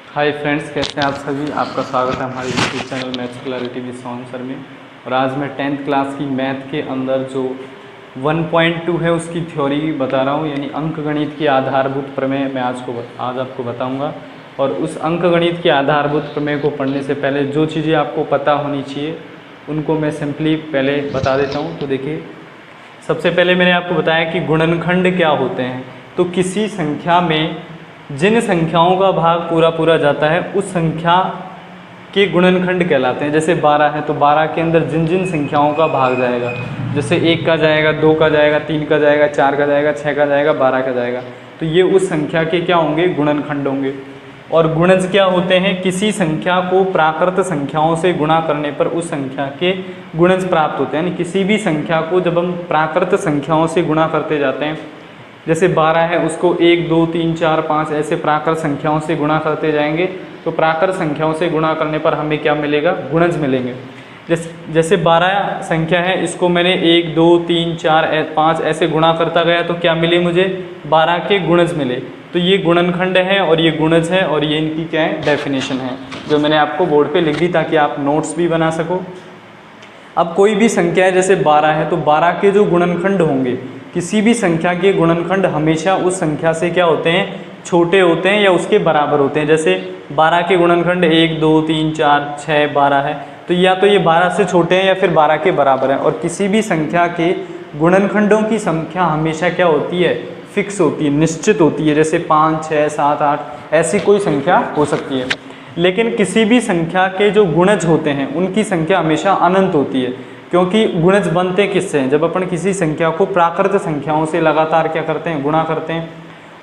Hi friends, कैसे हैं आप सभी। आपका स्वागत है हमारे YouTube channel maths clarity with Sohan sir में। और आज मैं 10th क्लास की मैथ के अंदर जो 1.2 है उसकी थ्योरी बता रहा हूँ, यानी अंकगणित की आधारभूत प्रमेय मैं आज आपको बताऊँगा। और उस अंकगणित की आधारभूत प्रमेय को पढ़ने से पहले जो चीज़ें आपको पता होनी चाहिए उनको मैं सिंपली पहले बता देता हूँ। तो देखिए, सबसे पहले मैंने आपको बताया कि गुणनखंड क्या होते हैं। तो किसी संख्या में जिन संख्याओं का भाग पूरा पूरा जाता है उस संख्या के गुणनखंड कहलाते हैं। जैसे 12 है तो 12 के अंदर जिन जिन संख्याओं का भाग जाएगा, जैसे 1 का जाएगा, 2 का जाएगा, 3 का जाएगा, 4 का जाएगा, 6 का जाएगा, 12 का जाएगा, तो ये उस संख्या के क्या होंगे, गुणनखंड होंगे। और गुणज क्या होते हैं, किसी संख्या को प्राकृत संख्याओं से गुणा करने पर उस संख्या के गुणज प्राप्त होते हैं। यानी किसी भी संख्या को जब हम प्राकृत संख्याओं से गुणा करते जाते हैं, जैसे 12 है उसको 1, 2, 3, 4, 5 ऐसे प्राकृत संख्याओं से गुणा करते जाएंगे तो प्राकृत संख्याओं से गुणा करने पर हमें क्या मिलेगा, गुणज मिलेंगे। जैसे 12 संख्या है, इसको मैंने 1, 2, 3, 4, 5 ऐसे गुणा करता गया तो क्या मिले मुझे, 12 के गुणज मिले। तो ये गुणनखंड है और ये गुणज है और ये इनकी क्या है, डेफिनेशन है, जो मैंने आपको बोर्ड पे लिख दी ताकि आप नोट्स भी बना सको। अब कोई भी संख्या है, जैसे 12 है तो 12 के जो गुणनखंड होंगे, किसी भी संख्या के गुणनखंड हमेशा उस संख्या से क्या होते हैं, छोटे होते हैं या उसके बराबर होते हैं। जैसे 12 के गुणनखंड 1, 2, 3, 4, 6, 12 है तो या तो ये 12 से छोटे हैं या फिर 12 के बराबर हैं। और किसी भी संख्या के गुणनखंडों की संख्या हमेशा क्या होती है, फिक्स होती है, निश्चित होती है। जैसे 5, 6, 7, 8 ऐसी कोई संख्या हो सकती है। लेकिन किसी भी संख्या के जो गुणज होते हैं उनकी संख्या हमेशा अनंत होती है, क्योंकि गुणज बनते किससे हैं, जब अपन किसी संख्या को प्राकृत संख्याओं से लगातार क्या करते हैं, गुणा करते हैं।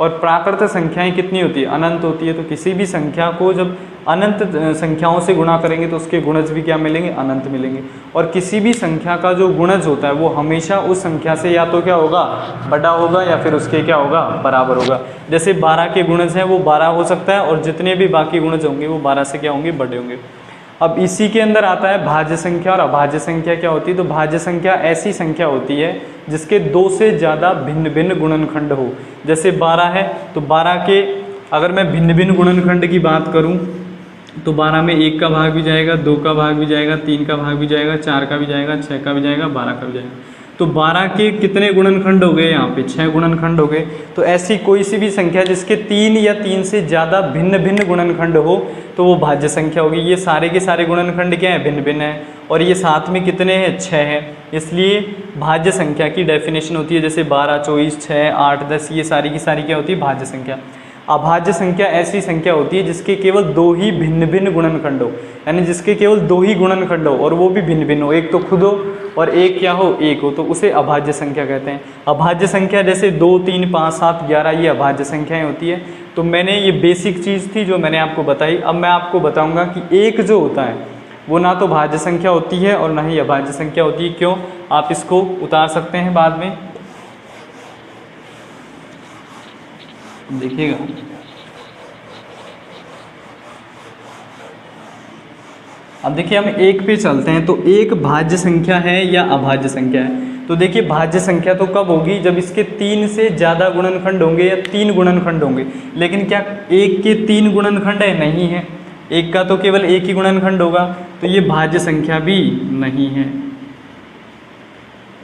और प्राकृत संख्याएं कितनी होती है, अनंत होती है। तो किसी भी संख्या को जब अनंत संख्याओं से गुणा करेंगे तो उसके गुणज भी क्या मिलेंगे, अनंत मिलेंगे। और किसी भी संख्या का जो गुणज होता है वो हमेशा उस संख्या से या तो क्या होगा, बड़ा होगा या फिर उसके क्या होगा, बराबर होगा। जैसे 12 के गुणज हैं वो 12 हो सकता है और जितने भी बाकी गुणज होंगे वो 12 से क्या होंगे, बड़े होंगे। अब इसी के अंदर आता है भाज्य संख्या। और अभाज्य संख्या क्या होती है, तो भाज्य संख्या ऐसी संख्या होती है जिसके 2 से ज़्यादा भिन्न भिन्न गुणनखंड हो। जैसे 12 है तो 12 के अगर मैं भिन्न भिन्न गुणनखंड की बात करूं तो 12 में 1 का भाग भी जाएगा, 2 का भाग भी जाएगा, 3 का भाग भी जाएगा, 4 का भी जाएगा, 6 का भी जाएगा, 12 का भी जाएगा। तो 12 के कितने गुणनखंड हो गए, यहाँ पे 6 गुणनखंड हो गए। तो ऐसी कोई सी भी संख्या जिसके 3 या 3 से ज़्यादा भिन्न भिन्न गुणनखंड हो तो वो भाज्य संख्या होगी। ये सारे के सारे गुणनखंड क्या है, भिन्न भिन्न है। और ये साथ में कितने हैं, 6 हैं, इसलिए भाज्य संख्या की डेफिनेशन होती है। जैसे 12, 24, 6, 8, 10 ये सारी की सारी क्या होती है, भाज्य संख्या। अभाज्य संख्या ऐसी संख्या होती है जिसके केवल 2 ही भिन्न भिन्न गुणनखंड हो, यानी जिसके केवल 2 ही गुणनखंड हो और वो भी भिन्न भिन्न हो, एक तो खुद हो और एक क्या हो, एक हो, तो उसे अभाज्य संख्या कहते हैं। अभाज्य संख्या जैसे 2, 3, 5, 7, 11 ये अभाज्य संख्याएं होती है। तो मैंने ये बेसिक चीज़ थी जो मैंने आपको बताई। अब मैं आपको बताऊंगा कि एक जो होता है वो ना तो भाज्य संख्या होती है और ना ही अभाज्य संख्या होती है। क्यों, आप इसको उतार सकते हैं बाद में, देखिएगा। अब देखिए हम एक पे चलते हैं, तो एक भाज्य संख्या है या अभाज्य संख्या है। तो देखिए भाज्य संख्या तो कब होगी, जब इसके 3 से ज़्यादा गुणनखंड होंगे या 3 गुणनखंड होंगे। लेकिन क्या एक के 3 गुणनखंड है, नहीं है, एक का तो केवल एक ही गुणनखंड होगा, तो ये भाज्य संख्या भी नहीं है।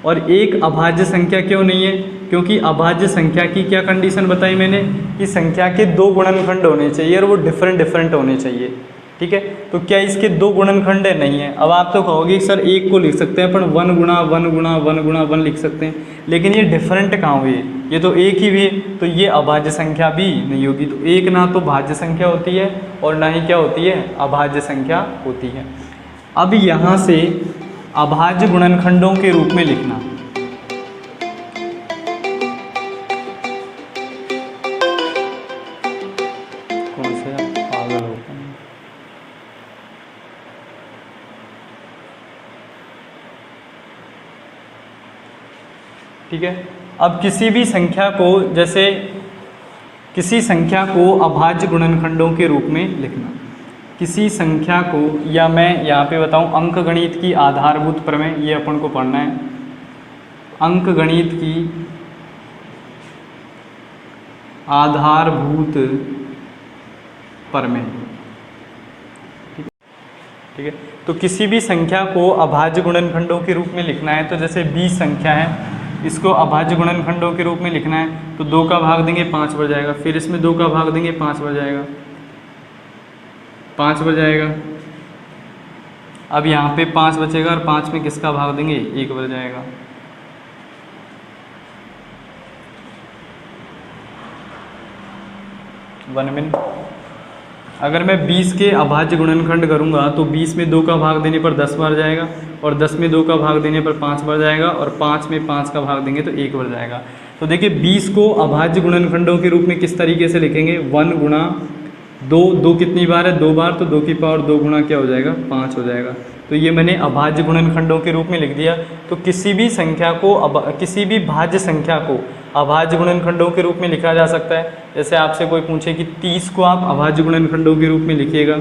और एक अभाज्य संख्या क्यों नहीं है, क्योंकि अभाज्य संख्या की क्या कंडीशन बताई मैंने, कि संख्या के 2 गुणनखंड होने चाहिए और वो डिफरेंट होने चाहिए। ठीक है, तो क्या इसके 2 गुणनखंड है, नहीं है। अब आप तो कहोगे सर एक को लिख सकते हैं अपन 1 गुणा 1 गुणा 1 गुणा 1 लिख सकते हैं, लेकिन ये डिफरेंट कहाँ हुई, ये तो एक ही हुई, तो ये अभाज्य संख्या भी नहीं होगी। तो एक ना तो भाज्य संख्या होती है और ना ही क्या होती है, अभाज्य संख्या होती है। अब यहाँ से अभाज्य गुणनखंडों के रूप में लिखना, कौन से पागल होते हैं। ठीक है, अब किसी भी संख्या को, जैसे किसी संख्या को अभाज्य गुणनखंडों के रूप में लिखना, किसी संख्या को, या मैं यहाँ पे बताऊँ अंकगणित की आधारभूत प्रमेय, ये अपन को पढ़ना है, अंकगणित की आधारभूत प्रमेय। ठीक है। तो किसी भी संख्या को अभाज्य गुणनखंडों के रूप में लिखना है, तो जैसे 20 संख्या है, इसको अभाज्य गुणनखंडों के रूप में लिखना है तो 2 का भाग देंगे 5 बढ़ जाएगा, फिर इसमें 2 का भाग देंगे 5 बढ़ जाएगा, 5 बढ़ जाएगा। अब यहाँ पे 5 बचेगा और 5 में किसका भाग देंगे, 1 बढ़ जाएगा। One minute. अगर मैं 20 के अभाज्य गुणनखंड करूँगा तो 20 में 2 का भाग देने पर 10 बार जाएगा, और 10 में 2 का भाग देने पर 5 बार जाएगा, और 5 में 5 का भाग देंगे तो 1 बार जाएगा। तो देखिए 20 को अभाज्य गुणनखंडों के रूप में किस तरीके से लिखेंगे, 1 गुणा 2, 2 कितनी बार है, 2 बार, तो 2 की पावर 2 गुणा क्या हो जाएगा, 5 हो जाएगा। तो ये मैंने अभाज्य गुणनखंडों के रूप में लिख दिया। तो किसी भी संख्या को किसी भी भाज्य संख्या को अभाज्य गुणनखंडों के रूप में लिखा जा सकता है। जैसे आपसे कोई पूछे कि 30 को आप अभाज्य गुणनखंडों के रूप में लिखिएगा,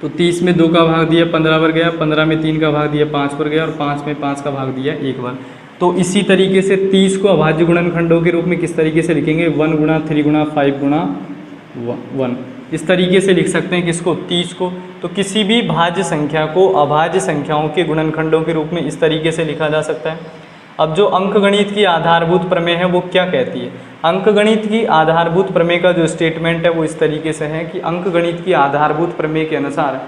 तो 30 में 2 का भाग दिया 15 बार गया, 15 में 3 का भाग दिया 5 बार गया, और 5 में 5 का भाग दिया 1 बार। तो इसी तरीके से 30 को अभाज्य गुणनखंडों के रूप में किस तरीके से लिखेंगे, 1 गुणा 3 गुणा 5 गुणा 1, इस तरीके से लिख सकते हैं किसको, 30 को। तो किसी भी भाज्य संख्या को अभाज्य संख्याओं के गुणनखंडों के रूप में इस तरीके से लिखा जा सकता है। अब जो अंकगणित की आधारभूत प्रमेय है वो क्या कहती है, अंकगणित की आधारभूत प्रमेय का जो स्टेटमेंट है वो इस तरीके से है कि अंकगणित की आधारभूत प्रमेय के अनुसार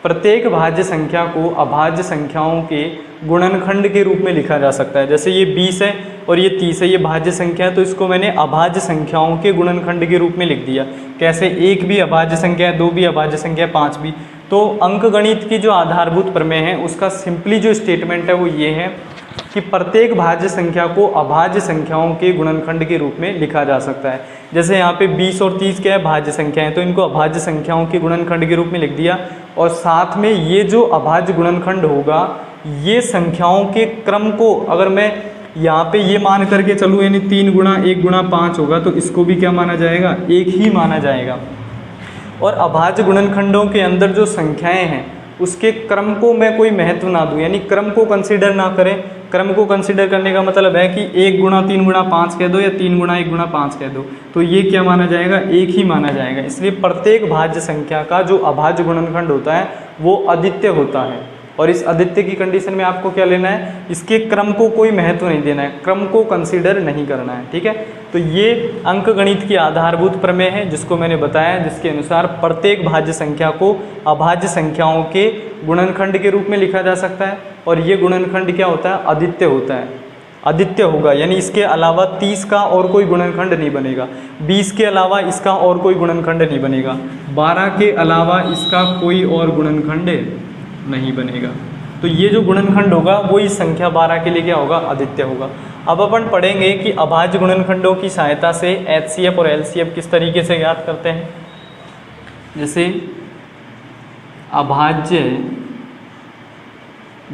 प्रत्येक भाज्य संख्या को अभाज्य संख्याओं के गुणनखंड के रूप में लिखा जा सकता है। जैसे ये 20 है और ये 30 है, ये भाज्य संख्या है, तो इसको मैंने अभाज्य संख्याओं के गुणनखंड के रूप में लिख दिया। कैसे, 1 भी अभाज्य संख्या है, 2 भी अभाज्य संख्या है, 5 भी। तो अंकगणित की जो आधारभूत प्रमेय है उसका सिंपली जो स्टेटमेंट है वो ये है कि प्रत्येक भाज्य संख्या को अभाज्य संख्याओं के गुणनखंड के रूप में लिखा जा सकता है। जैसे यहाँ पे 20 और 30 क्या है, भाज्य संख्या है, तो इनको अभाज्य संख्याओं के गुणनखंड के रूप में लिख दिया। और साथ में ये जो अभाज्य गुणनखंड होगा, ये संख्याओं के क्रम को अगर मैं यहाँ पे ये मान करके चलूँ, यानी 3 गुणा 1 गुणा 5 होगा, तो इसको भी क्या माना जाएगा, 1 ही माना जाएगा। और अभाज्य गुणनखंडों के अंदर जो संख्याएँ हैं उसके क्रम को मैं कोई महत्व ना दूं, यानी क्रम को कंसीडर ना करें। क्रम को कंसीडर करने का मतलब है कि 1 गुणा 3 गुणा 5 कह दो या 3 गुणा 1 गुणा 5 कह दो, तो ये क्या माना जाएगा, 1 ही माना जाएगा। इसलिए प्रत्येक भाज्य संख्या का जो अभाज्य गुणनखंड होता है वो अद्वितीय होता है। और इस अद्वितीय की कंडीशन में आपको क्या लेना है, इसके क्रम को कोई महत्व नहीं देना है, क्रम को कंसीडर नहीं करना है, ठीक है। तो ये अंकगणित की आधारभूत प्रमेय है जिसको मैंने बताया, जिसके अनुसार प्रत्येक भाज्य संख्या को अभाज्य संख्याओं के गुणनखंड के रूप में लिखा जा सकता है। और ये गुणनखंड क्या होता है, अद्वितीय होता है, अद्वितीय होगा, यानी इसके अलावा 30 का और कोई गुणनखंड नहीं बनेगा, 20 के अलावा इसका और कोई गुणनखंड नहीं बनेगा, 12 के अलावा इसका कोई और गुणनखंड नहीं बनेगा। तो ये जो गुणनखंड होगा वो इस संख्या 12 के लिए क्या होगा, अद्वितीय होगा। अब अपन पढ़ेंगे कि अभाज्य गुणनखंडों की सहायता से HCF और LCF किस तरीके से ज्ञात करते हैं। जैसे अभाज्य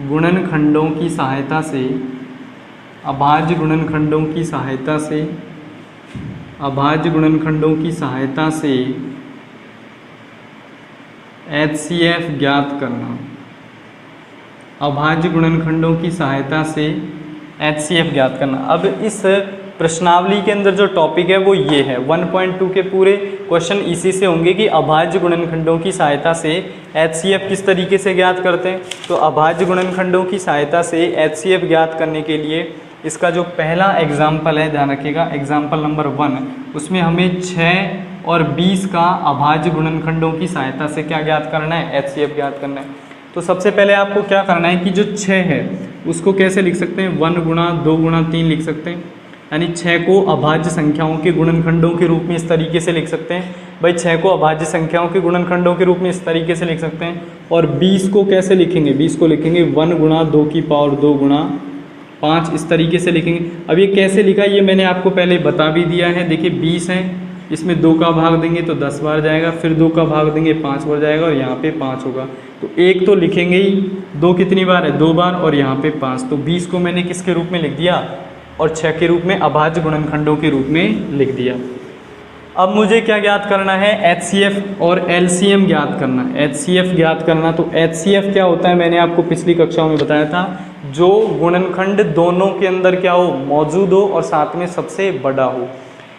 गुणनखंडों की सहायता से, अभाज्य गुणनखंडों की सहायता से, अभाज्य गुणनखंडों की सहायता से HCF ज्ञात करना, अभाज्य गुणनखंडों की सहायता से HCF ज्ञात करना। अब इस प्रश्नावली के अंदर जो टॉपिक है वो ये है, 1.2 के पूरे क्वेश्चन इसी से होंगे कि अभाज्य गुणनखंडों की सहायता से HCF किस तरीके से ज्ञात करते हैं। तो अभाज्य गुणनखंडों की सहायता से HCF ज्ञात करने के लिए इसका जो पहला एग्जाम्पल है, ध्यान रखिएगा, एग्जाम्पल नंबर 1, उसमें हमें 6 और 20 का अभाज्य गुणनखंडों की सहायता से क्या ज्ञात करना है, HCF ज्ञात करना है। तो सबसे पहले आपको क्या करना है कि जो 6 है उसको कैसे लिख सकते हैं, 1 गुणा 2 गुणा 3 लिख सकते हैं, यानी 6 को अभाज्य संख्याओं के गुणनखंडों के रूप में इस तरीके से लिख सकते हैं। भाई 6 को अभाज्य संख्याओं के गुणनखंडों के रूप में इस तरीके से लिख सकते हैं। और 20 को कैसे लिखेंगे, 20 को लिखेंगे 1 गुणा 2 की पावर 2 गुणा 5, इस तरीके से लिखेंगे। अब ये कैसे लिखा ये मैंने आपको पहले बता भी दिया है। देखिए 20 है, इसमें 2 का भाग देंगे तो 10 बार जाएगा, फिर 2 का भाग देंगे 5 बार जाएगा, और यहाँ पे 5 होगा। तो 1 तो लिखेंगे ही, 2 कितनी बार है, 2 बार, और यहाँ पे 5। तो 20 को मैंने किसके रूप में लिख दिया, और 6 के रूप में अभाज्य गुणनखंडों के रूप में लिख दिया। अब मुझे क्या ज्ञात करना है, HCF और LCM ज्ञात करना। HCF ज्ञात करना, तो HCF क्या होता है, मैंने आपको पिछली कक्षाओं में बताया था, जो गुणनखंड दोनों के अंदर क्या हो, मौजूद हो और साथ में सबसे बड़ा हो।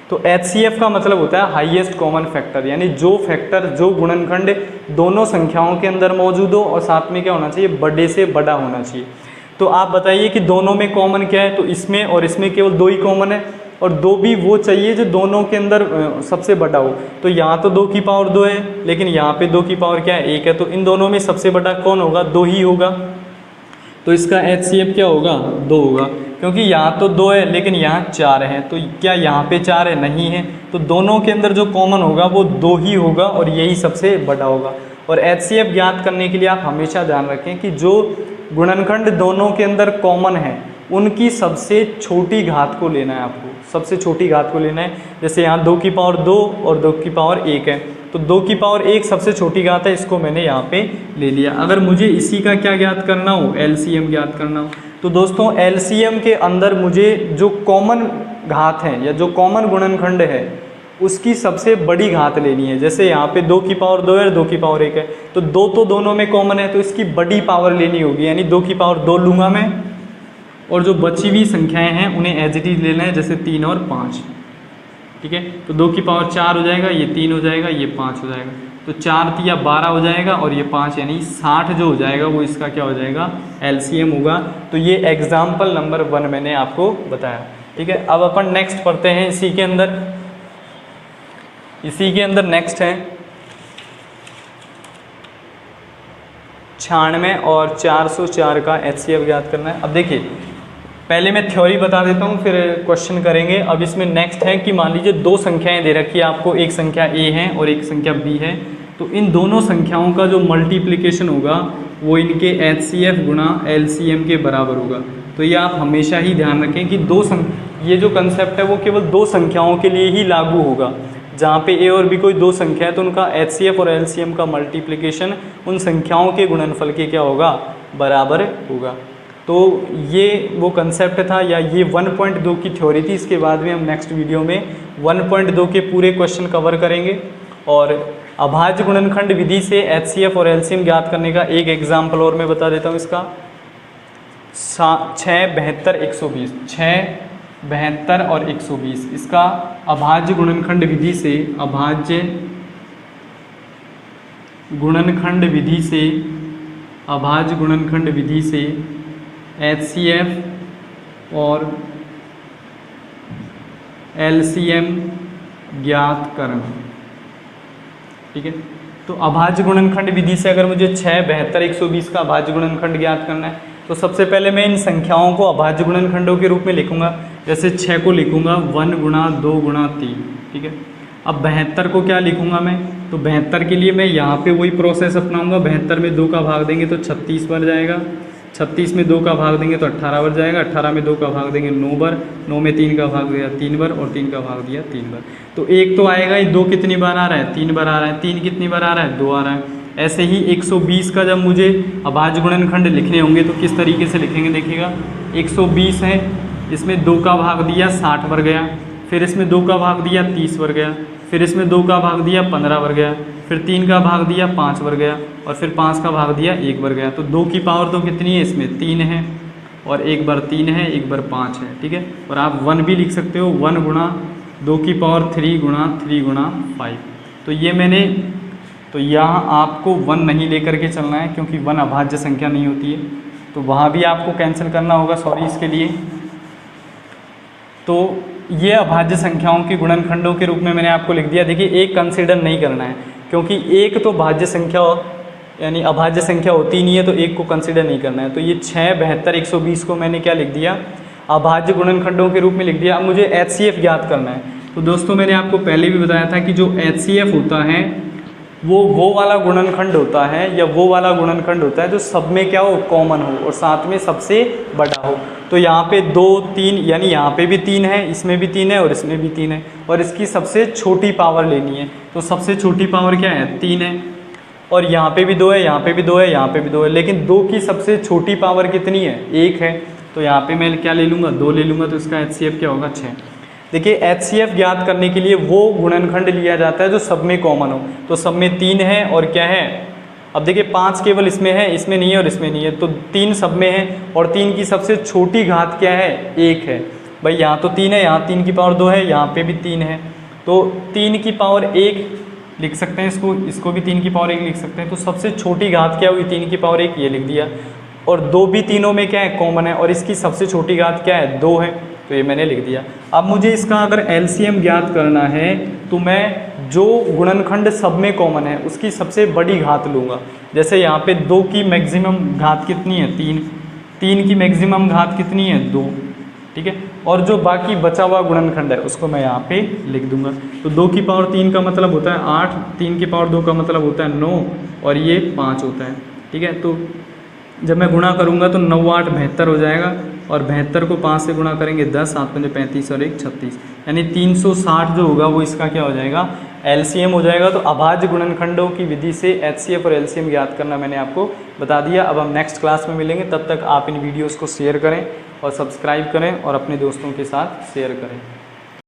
तो HCF का मतलब होता है हाईएस्ट कॉमन फैक्टर, यानी जो फैक्टर, जो गुणनखंड दोनों संख्याओं के अंदर मौजूद हो और साथ में क्या होना चाहिए, बड़े से बड़ा होना चाहिए। तो आप बताइए कि दोनों में कॉमन क्या है, तो इसमें और इसमें केवल 2 ही कॉमन है, और 2 भी वो चाहिए जो दोनों के अंदर सबसे बड़ा हो। तो यहाँ तो 2 की पावर 2 है, लेकिन यहाँ पे 2 की पावर क्या है, 1 है। तो इन दोनों में सबसे बड़ा कौन होगा, 2 ही होगा। तो इसका HCF क्या होगा, 2 होगा, क्योंकि यहाँ तो 2 है लेकिन यहाँ 4 है। तो क्या यहाँ पे 4 है, नहीं है। तो दोनों के अंदर जो कॉमन होगा वो 2 ही होगा और यही सबसे बड़ा होगा। और HCF ज्ञात करने के लिए आप हमेशा ध्यान रखें कि जो गुणनखंड दोनों के अंदर कॉमन है उनकी सबसे छोटी घात को लेना है, आपको सबसे छोटी घात को लेना है। जैसे यहाँ 2 की पावर 2 और 2 की पावर 1 है, तो 2 की पावर 1 सबसे छोटी घात है, इसको मैंने यहाँ पे ले लिया। अगर मुझे इसी का क्या ज्ञात करना हो, LCM ज्ञात करना हो, तो दोस्तों LCM के अंदर मुझे जो कॉमन घात है या जो कॉमन गुणनखंड है उसकी सबसे बड़ी घात लेनी है। जैसे यहाँ पे 2 की पावर 2 है, 2 की पावर 1 है, तो 2 तो दोनों में कॉमन है, तो इसकी बड़ी पावर लेनी होगी, यानी 2 की पावर 2 लूँगा मैं, और जो बची हुई संख्याएं हैं उन्हें एज इट इज लेना है, जैसे 3 और 5, ठीक है। तो 2 की पावर 4 हो जाएगा, ये 3 हो जाएगा, ये 5 हो जाएगा, तो 4 तिया 12 हो जाएगा, और ये 5 यानी 60 जो हो जाएगा वो इसका क्या हो जाएगा, LCM होगा। तो ये एग्जाम्पल नंबर 1 मैंने आपको बताया, ठीक है। अब अपन नेक्स्ट पढ़ते हैं, इसी के अंदर नेक्स्ट है 96 और 404 का HCF ज्ञात करना है। अब देखिए, पहले मैं थ्योरी बता देता हूँ, फिर क्वेश्चन करेंगे। अब इसमें नेक्स्ट है कि मान लीजिए 2 संख्याएं दे रखी है आपको, एक संख्या A है और एक संख्या B है, तो इन दोनों संख्याओं का जो मल्टीप्लिकेशन होगा वो इनके HCF गुणा LCM के बराबर होगा। तो ये आप हमेशा ही ध्यान रखें कि ये जो कंसेप्ट है वो केवल 2 संख्याओं के लिए ही लागू होगा। जहाँ पे A और B कोई 2 संख्या है तो उनका HCF और LCM का मल्टीप्लिकेशन उन संख्याओं के गुणनफल के क्या होगा, बराबर होगा। तो ये वो कंसेप्ट था, या ये 1.2 की थ्योरी थी। इसके बाद में हम नेक्स्ट वीडियो में 1.2 के पूरे क्वेश्चन कवर करेंगे। और अभाज्य गुणनखंड विधि से HCF और LCM ज्ञात करने का एक एग्जाम्पल और मैं बता देता हूँ इसका। 6, 72, 120, 6, 72 और 120, इसका अभाज्य गुणनखंड विधि से, अभाज्य गुणनखंड विधि से HCF और LCM ज्ञात करना, ठीक है। तो अभाज्य गुणनखंड विधि से अगर मुझे 6, 72, 120 का अभाज्य गुणनखंड ज्ञात करना है तो सबसे पहले मैं इन संख्याओं को अभाज्य गुणनखंडों के रूप में लिखूंगा। जैसे 6 को लिखूंगा 1 गुणा 2 गुणा 3, ठीक है। अब 72 को क्या लिखूंगा मैं, तो 72 के लिए मैं यहाँ पे वही प्रोसेस अपनाऊंगा। 72 में 2 का भाग देंगे तो 36 बन जाएगा, 36 में 2 का भाग देंगे तो 18 बन जाएगा, 18 में 2 का भाग देंगे 9 बार, 9 में 3 का भाग दिया 3 बार, और 3 का भाग दिया 3 बार। तो 1 तो आएगा ही, 2 कितनी बार आ रहा है, 3 बार आ रहा है, 3 कितनी बार आ रहा है, 2 आ रहा है। ऐसे ही 120 का जब मुझे अभाज्य गुणनखंड लिखने होंगे तो किस तरीके से लिखेंगे, देखिएगा। 120 है, इसमें 2 का भाग दिया 60 बार गया, फिर इसमें 2 का भाग दिया 30 बार गया, फिर इसमें 2 का भाग दिया 15 बार गया, फिर 3 का भाग दिया 5 बार गया, और फिर 5 का भाग दिया 1 बार गया। तो 2 की पावर तो कितनी है, इसमें 3 है, और 1 बार 3 है, 1 बार 5 है, ठीक है। और आप 1 भी लिख सकते हो, 1 गुणा 2 की पावर 3 गुणा 3 गुणा 5। तो ये मैंने, तो यहाँ आपको 1 नहीं लेकर के चलना है, क्योंकि 1 अभाज्य संख्या नहीं होती है, तो वहाँ भी आपको कैंसिल करना होगा, सॉरी इसके लिए। तो ये अभाज्य संख्याओं के गुणनखंडों के रूप में मैंने आपको लिख दिया। देखिए, एक कंसीडर नहीं करना है, क्योंकि एक तो भाज्य संख्या यानी अभाज्य संख्या होती नहीं है, तो एक को कंसीडर नहीं करना है। तो ये 6, 72, 120 को मैंने क्या लिख दिया, अभाज्य गुणनखंडों के रूप में लिख दिया। अब मुझे HCF ज्ञात करना है। तो दोस्तों मैंने आपको पहले भी बताया था कि जो HCF होता है वो वाला गुणनखंड होता है, या वो वाला गुणनखंड होता है जो सब में क्या हो, कॉमन हो, और साथ में सबसे बड़ा हो। तो यहाँ पे 2, 3, यानी यहाँ पे भी 3 है, इसमें भी 3 है, और इसमें भी 3 है, और इसकी सबसे छोटी पावर लेनी है। तो सबसे छोटी पावर क्या है, 3 है, और यहाँ पे भी 2 है, यहाँ पे भी 2 है, यहाँ पे भी 2 है, लेकिन 2 की सबसे छोटी पावर कितनी है, 1 है। तो यहाँ पे मैं क्या ले लूँगा, 2 ले लूँगा, तो इसका HCF क्या होगा, 6। देखिए, HCF ज्ञात करने के लिए वो गुणनखंड लिया जाता है जो सब में कॉमन हो। तो सब में 3 है, और क्या है, अब देखिए 5 केवल इसमें है, इसमें नहीं है, और इसमें नहीं है, तो 3 सब में है, और 3 की सबसे छोटी घात क्या है, 1 है। भाई यहाँ तो 3 है, यहाँ 3 की पावर 2 है, यहाँ पे भी 3 है, तो 3 की पावर 1 लिख सकते हैं इसको भी 3 की पावर 1 लिख सकते हैं। तो सबसे छोटी घात क्या हुई 3 की पावर 1, ये लिख दिया। और 2 भी तीनों में क्या है कॉमन है, और इसकी सबसे छोटी घात क्या है 2 है, तो ये मैंने लिख दिया। अब मुझे इसका अगर एलसीएम ज्ञात करना है तो मैं जो गुणनखंड सब में कॉमन है उसकी सबसे बड़ी घात लूँगा। जैसे यहाँ पे 2 की मैक्सिमम घात कितनी है 3, 3 की मैक्सिमम घात कितनी है 2, ठीक है। और जो बाकी बचा हुआ गुणनखंड है उसको मैं यहाँ पे लिख दूंगा। तो 2 की पावर 3 का मतलब होता है 8, 3 की पावर 2 का मतलब होता है 9, और ये 5 होता है, ठीक है। तो जब मैं गुणा करूँगा तो 9 8 72 हो जाएगा, और 72 को 5 से गुणा करेंगे 10, 7 5 35 और 1 36, यानी 360 जो होगा वो इसका क्या हो जाएगा एलसीएम हो जाएगा। तो अभाज्य गुणनखंडों की विधि से एचसीएफ और एलसीएम ज्ञात करना मैंने आपको बता दिया। अब हम नेक्स्ट क्लास में मिलेंगे, तब तक आप इन वीडियोज़ को शेयर करें और सब्सक्राइब करें और अपने दोस्तों के साथ शेयर करें।